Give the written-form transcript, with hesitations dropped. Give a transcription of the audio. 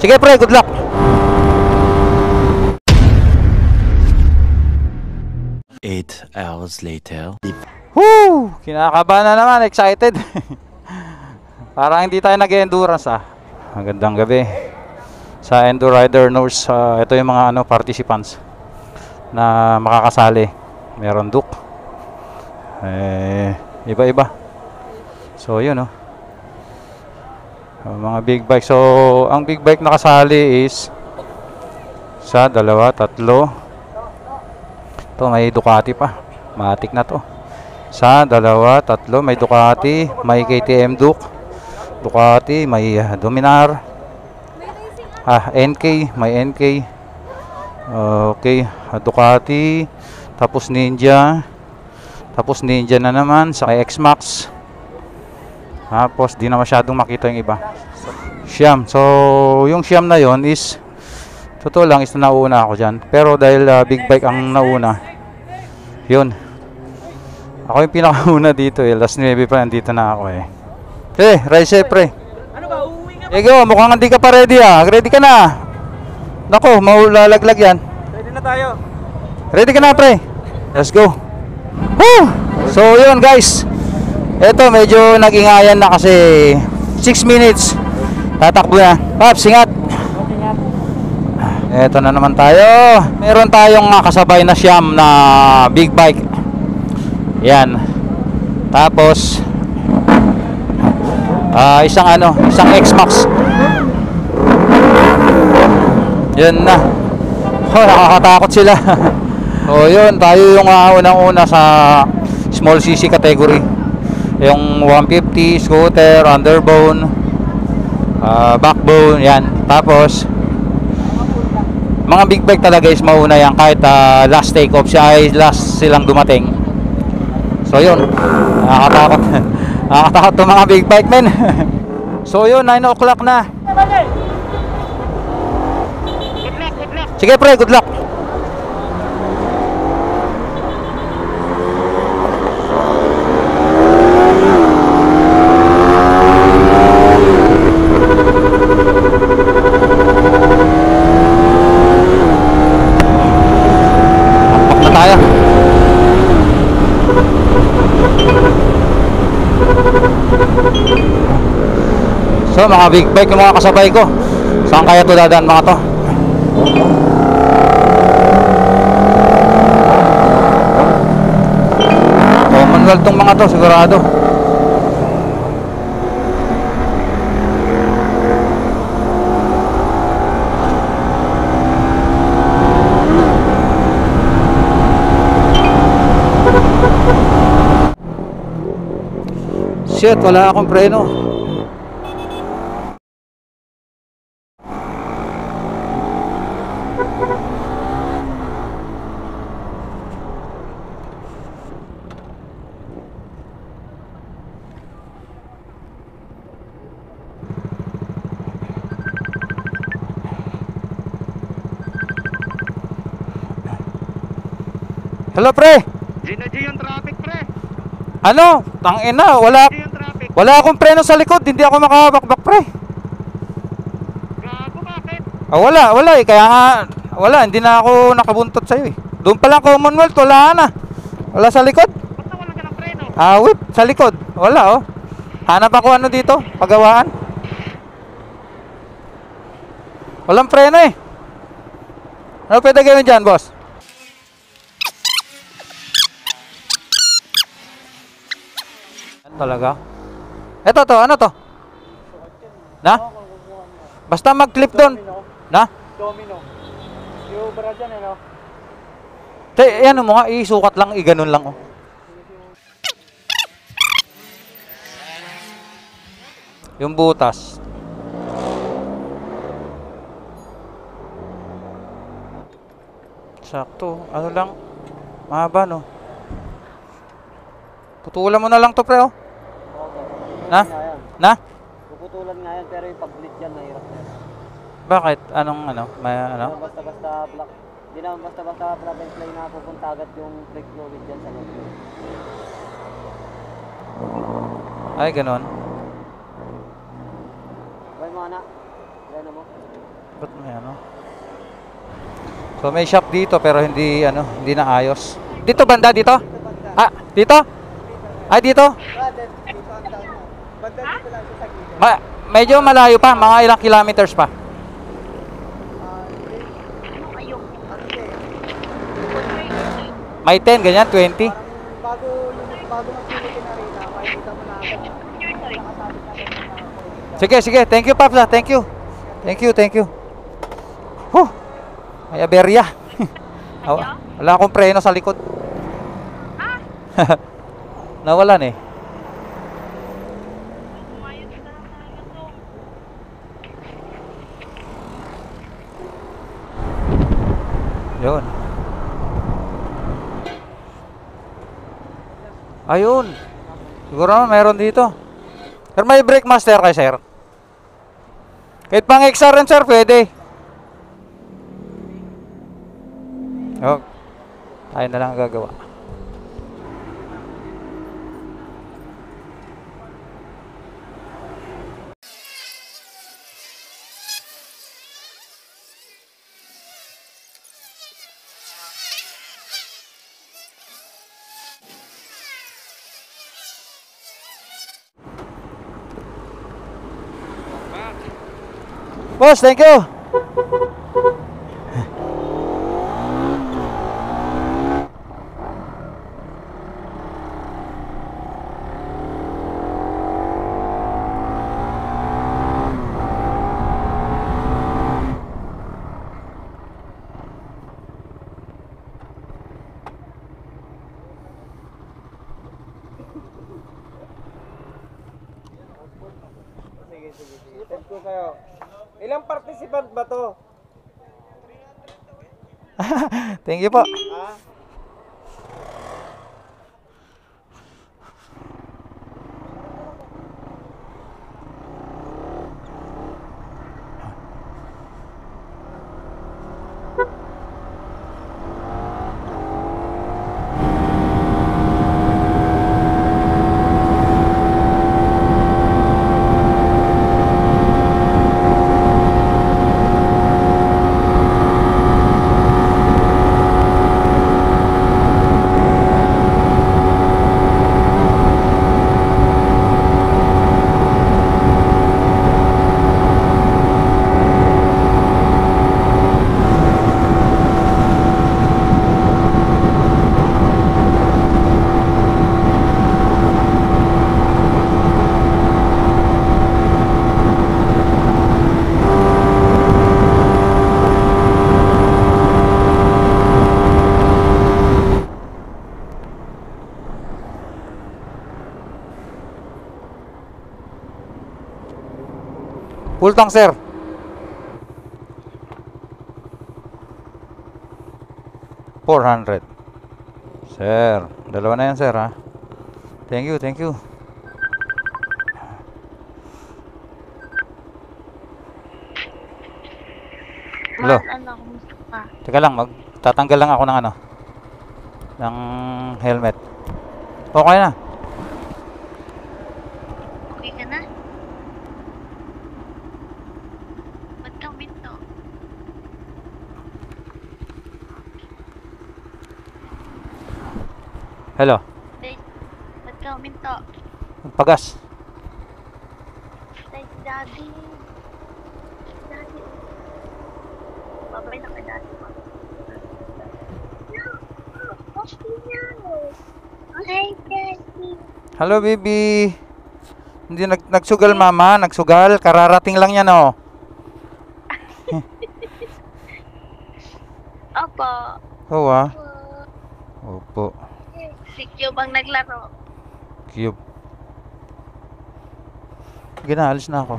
Sige pre, good luck. Eight hours later. Woo! Kinakabahan na naman, excited. Parang hindi tayo nag-endurance Magandang gabi sa Enduro Rider North. Ito yung mga participants na makakasali. Meron Duke. Iba-iba. So yun mga big bike. So ang big bike nakasali is sa 2, 3. Ito may Ducati pa. Matik na to. Sa 2, 3 may Ducati, may KTM Ducati, may Dominar, NK, may NK. Okay, Ducati, tapos Ninja na naman sa X-Max. Tapos di na masyadong makita yung iba. Siam. So yung Siam na yon is totoo lang is nauna ako dyan. Pero dahil big bike ang nauna, yun, ako yung pinakauna dito last 9 pa nandito na ako ride safe pre. Ano ba, uuwi ka ba? Ego, mukhang hindi ka pa ready Ready ka na. Nako, maulalaglag yan. Ready na tayo. Ready ka na pre. Let's go. Woo! So yun guys, eto medyo nag-ingayan na kasi 6 minutes tatakbo na. Paps, ingat. Eto na naman tayo. Meron tayong kasabay na Siam na big bike. Yan. Tapos isang X-Max. Yan na. Nakakatakot sila. So yun, tayo yung unang-una sa small cc category. Yung 150 scooter, underbone, backbone, yan. Tapos mga big bike talaga is mauna yan kahit last take off siya ay last silang dumating. So yun, nakakatakot. Nakakatakot itong mga big bike men. So yun, 9 o'clock na. Sige pre, good luck. So mga big bike yung mga kasabay ko. Saan kaya to dadaan mga to? Commonwealth tong mga to sigurado. Shit, wala akong preno. Hello pre. Gina yung traffic pre. Ano? Tangina, wala akong preno sa likod, hindi ako makabakbak pre. Gago, bakit? Wala kaya nga hindi na ako nakabuntot sa'yo Doon pa lang Commonwealth, wala na. Wala sa likod. Ba't nawala ka ng preno? Whip, sa likod. Wala Hanap ako dito, pagawaan. Walang preno Ano pwede gawin dyan, boss? Talaga? Ito to, ano to? Na? Basta mag-clip doon. Na? Domino. Yung bara dyan Ano mo nga, isukat lang, iganon lang Yung butas. Sakto, ano lang, mahaba Putulan mo na lang to pre Na? Puputulan nga yan, pero yung pag-bleed yan, nahirap na yan. Bakit? Anong may Basta-basta black. Hindi naman basta-basta plug and play na pupunta agad yung brake fluid dyan sa loob. Ay, ganon. Okay mga anak, gano'n mo? Ba't may ano? So may shop dito pero hindi ano, hindi na ayos. Dito banda dito? Ah, dito? Ay dito? Dito ang down mo. Banda dito lang siya sa gilid. Medyo malayo pa, mga ilang kilometers pa. May 10 ganyan, 20. Bago magpilitin na rin na, makikita mo na agad. Sige, sige. Thank you, Paps. Thank you. Thank you, thank you. Huh. May aberya. Wala akong preno sa likod. Nawalan eh. Yun. Ayun. Siguro naman meron dito. Sir, may brake master kay sir. Kahit pang XR rin sir, pwede. Oh. Tayo na lang ang gagawa. Boss, thank you. Sige. Thank you kayo. Ilang participant ba to? Thank you po. Ha? Full tank, sir. $400. Sir, dalawa na yan, sir, ha? Thank you, thank you. Hello. Ano, kumusta ka? Teka lang, magtatanggal lang ako ng ano, ng helmet. Okay na. Okay ka na? Ba't kang minto? Hello. Ba't kang minto? Magpagas. Ay, daddy. Daddy. Babay na ka, daddy. Hi, daddy. Hello, baby. Hindi nagsugal, mama. Nagsugal. Kararating lang yan, oh. Opo. Oo, ah. Opo. Si Cube ang naglaro. Cube. Ginaalis na ako.